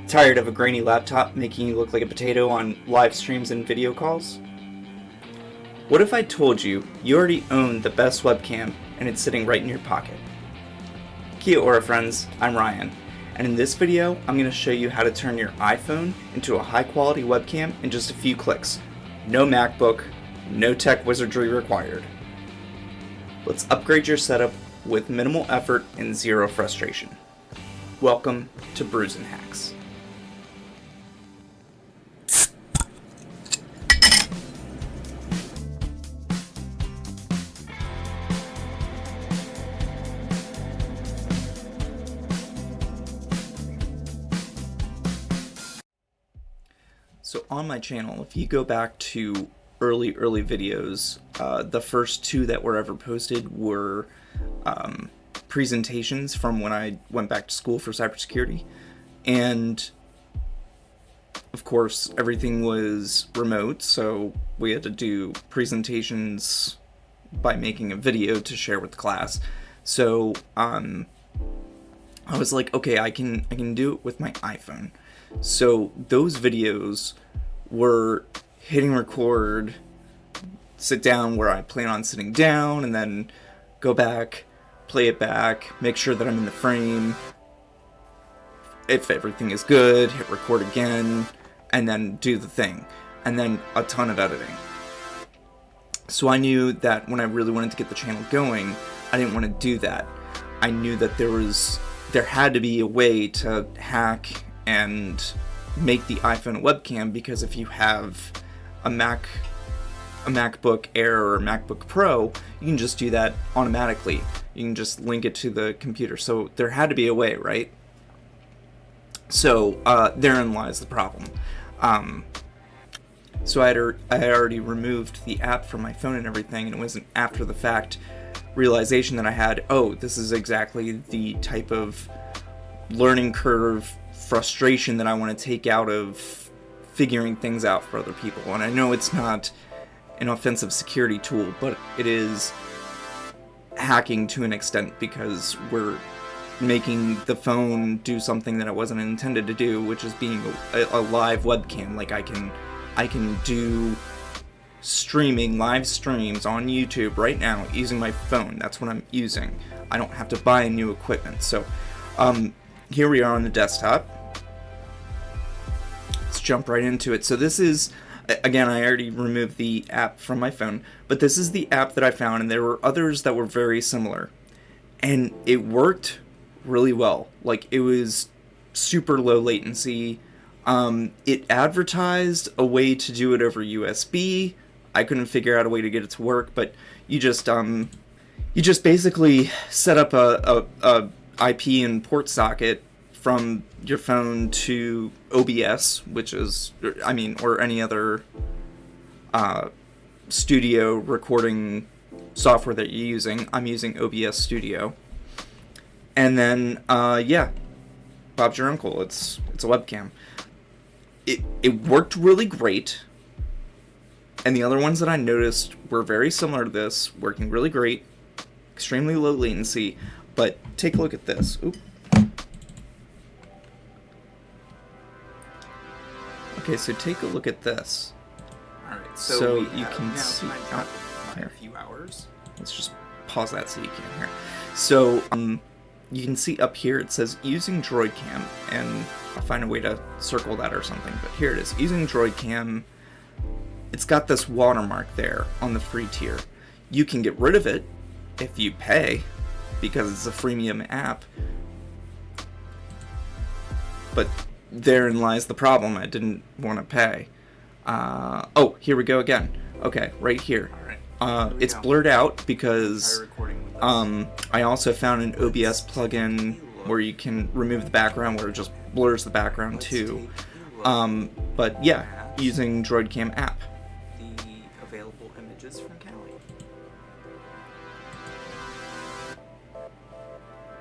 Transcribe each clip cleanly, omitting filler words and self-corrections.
Tired of a grainy laptop making you look like a potato on live streams and video calls? What if I told you you already own the best webcam and it's sitting right in your pocket? Kia ora friends, I'm Ryan, and in this video I'm going to show you how to turn your iPhone into a high quality webcam in just a few clicks. No MacBook, no tech wizardry required. Let's upgrade your setup with minimal effort and zero frustration. Welcome to Brews and Hacks. So on my channel, if you go back to early videos, the first two that were ever posted were presentations from when I went back to school for cybersecurity. And of course, everything was remote, so we had to do presentations by making a video to share with the class. So I was like, okay, I can do it with my iPhone. So those videos were hitting record, sit down where I plan on sitting down, and then go back, play it back, make sure that I'm in the frame. If everything is good, hit record again, and then do the thing. And then a ton of editing. So I knew that when I really wanted to get the channel going, I didn't want to do that. I knew that there had to be a way to hack and make the iPhone a webcam, because if you have a MacBook Air or a MacBook Pro, you can just do that automatically. You can just link it to the computer. So there had to be a way, right? So therein lies the problem. So I had already removed the app from my phone and everything, and it was an after the fact realization that I had, oh, this is exactly the type of learning curve frustration that I want to take out of figuring things out for other people. And I know it's not an offensive security tool, but it is hacking to an extent, because we're making the phone do something that it wasn't intended to do, which is being a live webcam. Like I can do streaming, live streams on YouTube right now using my phone. That's what I'm using. I don't have to buy new equipment. So here we are on the desktop. Let's jump right into it. So this is, again, I already removed the app from my phone, but this is the app that I found, and there were others that were very similar. And it worked really well. Like, it was super low latency. It advertised a way to do it over USB. I couldn't figure out a way to get it to work, but you just basically set up a IP and port socket from your phone to OBS, which is, or any other studio recording software that you're using. I'm using OBS Studio. And then, yeah, Bob's your uncle. It's a webcam. It worked really great. And the other ones that I noticed were very similar to this, working really great, extremely low latency. But take a look at this. Oop. Okay, so take a look at this. All right, so you can see. By a few hours. Let's just pause that so you can hear. So you can see up here it says using DroidCam, and I'll find a way to circle that or something. But here it is, using DroidCam. It's got this watermark there on the free tier. You can get rid of it if you pay, because it's a freemium app. But therein lies the problem. I didn't want to pay. Oh, here we go again. Okay, right here. All right. It's blurred out because I also found an OBS plugin where you can remove the background, where it just blurs the background too. But yeah, using DroidCam app. The available images from Cali.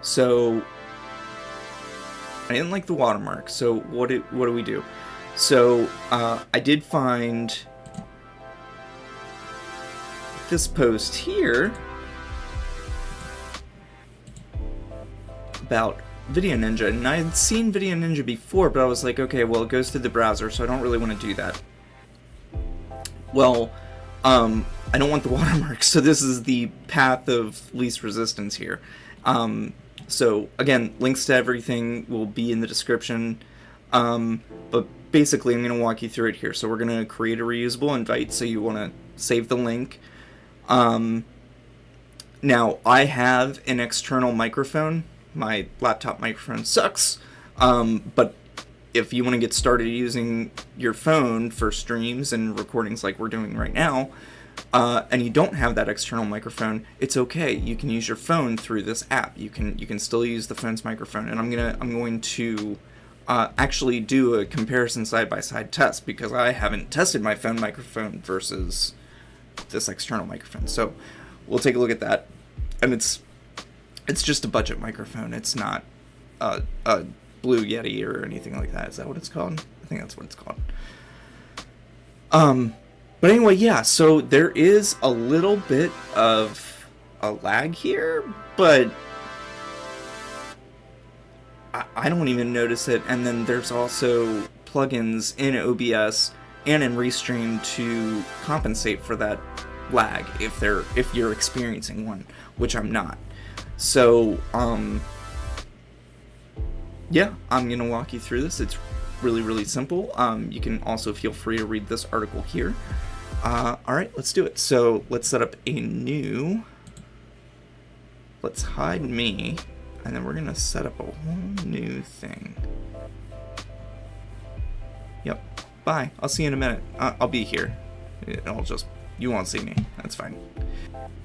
So I didn't like the watermark. So what do we do? So I did find this post here about VDO.Ninja, and I had seen VDO.Ninja before, but I was like, okay, well, it goes through the browser, so I don't really want to do that. Well, I don't want the watermarks, so this is the path of least resistance here. So, again, links to everything will be in the description, but basically I'm going to walk you through it here. So we're going to create a reusable invite, so you want to save the link. Now, I have an external microphone. My laptop microphone sucks, but if you want to get started using your phone for streams and recordings like we're doing right now, and you don't have that external microphone, it's okay. You can use your phone through this app. You can still use the phone's microphone, and I'm going to actually do a comparison side-by-side test, because I haven't tested my phone microphone versus this external microphone. So we'll take a look at that, and it's just a budget microphone. It's not a Blue Yeti or anything like that. Is that what it's called? I think that's what it's called. But anyway, yeah, so there is a little bit of a lag here, but I don't even notice it. And then there's also plugins in OBS and in Restream to compensate for that lag if you're experiencing one, which I'm not. So, yeah, I'm going to walk you through this. It's really, really simple. You can also feel free to read this article here. Alright, let's do it. So, let's set up a new... Let's hide me, and then we're going to set up a whole new thing. Yep. Bye. I'll see you in a minute. I'll be here. You won't see me. That's fine.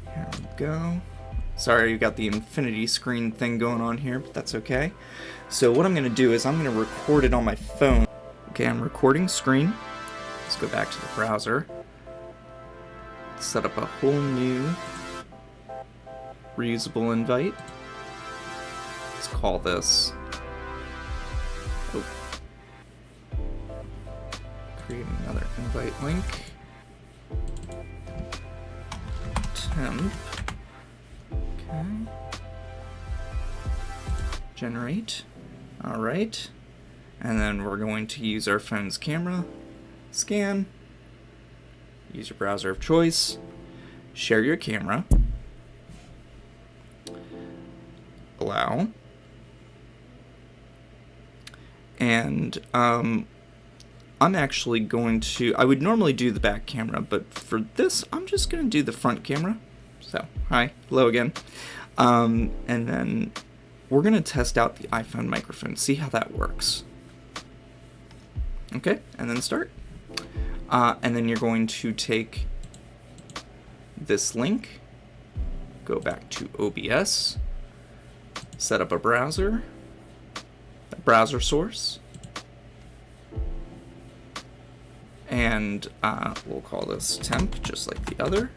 Here we go. Sorry, you got the infinity screen thing going on here, but that's okay. So what I'm going to do is I'm going to record it on my phone. Okay, I'm recording screen. Let's go back to the browser. Set up a whole new reusable invite. Let's call this... Create another invite link. Temp. Okay. Generate. Alright. And then we're going to use our phone's camera. Scan. Use your browser of choice. Share your camera. Allow. And I'm actually going to... I would normally do the back camera, but for this, I'm just going to do the front camera. So, hi. Hello again. And then we're going to test out the iPhone microphone, see how that works. Okay, and then start. And then you're going to take this link, go back to OBS, set up a browser source, and we'll call this temp, just like the other.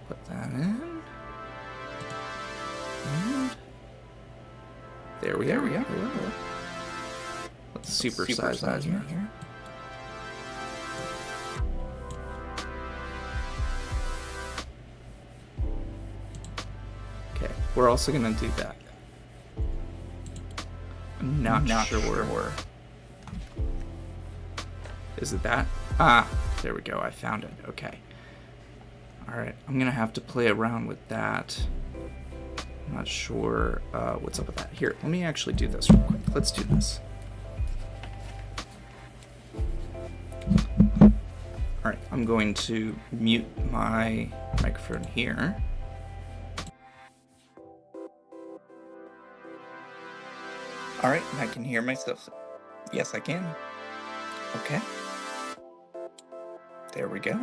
Put that in. And there we go. Let's supersize that here. Okay, we're also going to do that. I'm not sure. Is it that? Ah, there we go. I found it. Okay. Alright, I'm going to have to play around with that. I'm not sure what's up with that. Here, let me actually do this real quick. Let's do this. Alright, I'm going to mute my microphone here. Alright, I can hear myself. Yes, I can. Okay. There we go.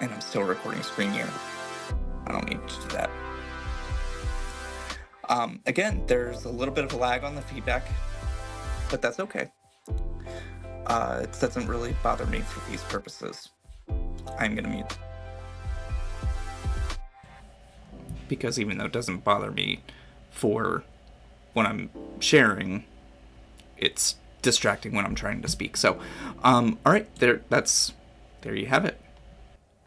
And I'm still recording screen here. I don't need to do that. Again, there's a little bit of a lag on the feedback, but that's okay. It doesn't really bother me for these purposes. I'm gonna mute. Because even though it doesn't bother me for when I'm sharing, it's distracting when I'm trying to speak. So, all right, there you have it.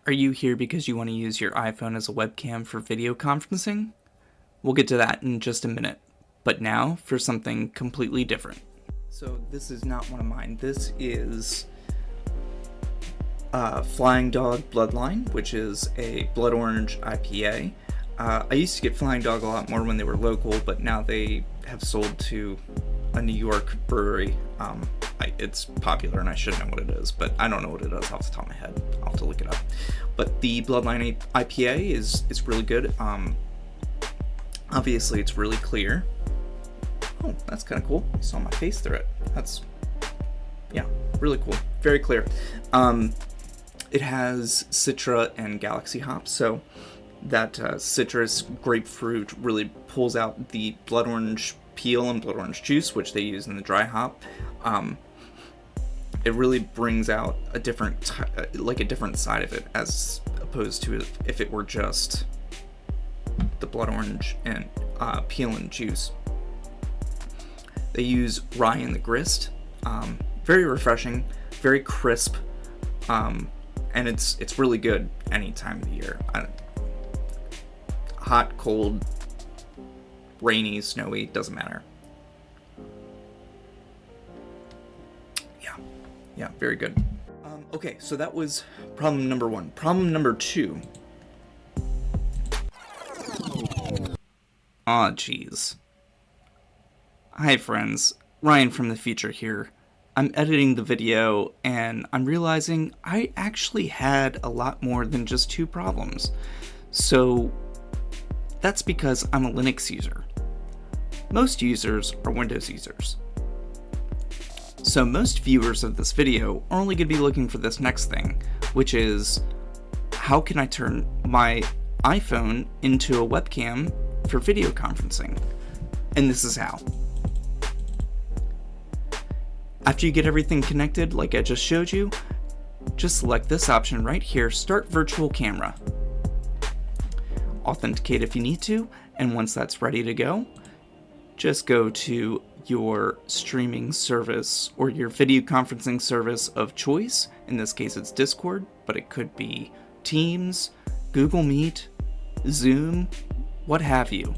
Are you here because you want to use your iPhone as a webcam for video conferencing? We'll get to that in just a minute, but now for something completely different. So this is not one of mine. This is Flying Dog Bloodline, which is a blood orange IPA. I used to get Flying Dog a lot more when they were local, but now they have sold to a New York brewery. It's popular and I should know what it is, but I don't know what it is off the top of my head. I'll have to look it up. But the Bloodline IPA is really good. Obviously it's really clear. Oh, that's kind of cool. I saw my face through it. That's, yeah, really cool. Very clear. It has Citra and Galaxy hops, so that citrus grapefruit really pulls out the blood orange peel and blood orange juice, which they use in the dry hop. It really brings out a different side of it, as opposed to if it were just the blood orange and peel and juice. They use rye in the grist. Very refreshing, very crisp, and it's really good any time of the year. Hot, cold, rainy, snowy, doesn't matter. Yeah, very good. Okay, so that was problem number 1. Problem number 2. Aw, jeez. Hi friends, Ryan from the future here. I'm editing the video and I'm realizing I actually had a lot more than just 2 problems. So that's because I'm a Linux user. Most users are Windows users. So most viewers of this video are only going to be looking for this next thing, which is how can I turn my iPhone into a webcam for video conferencing? And this is how. After you get everything connected like I just showed you, just select this option right here, Start Virtual Camera. Authenticate if you need to, and once that's ready to go, just go to your streaming service or your video conferencing service of choice. In this case it's Discord, but it could be Teams, Google Meet, Zoom, what have you.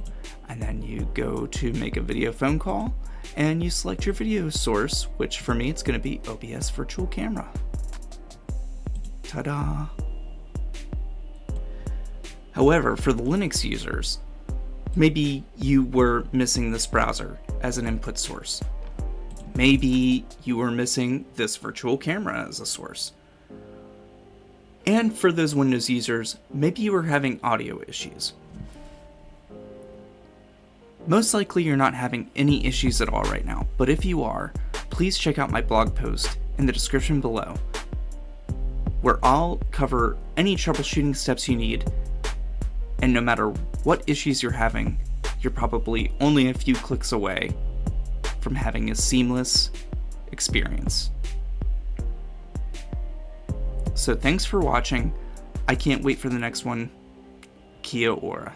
And then you go to make a video phone call and you select your video source, which for me it's going to be OBS Virtual Camera. Ta-da! However, for the Linux users, maybe you were missing this browser as an input source. Maybe you were missing this virtual camera as a source. And for those Windows users, maybe you were having audio issues. Most likely you're not having any issues at all right now, but if you are, please check out my blog post in the description below, where I'll cover any troubleshooting steps you need, and no matter what issues you're having, you're probably only a few clicks away from having a seamless experience. So thanks for watching. I can't wait for the next one. Kia ora.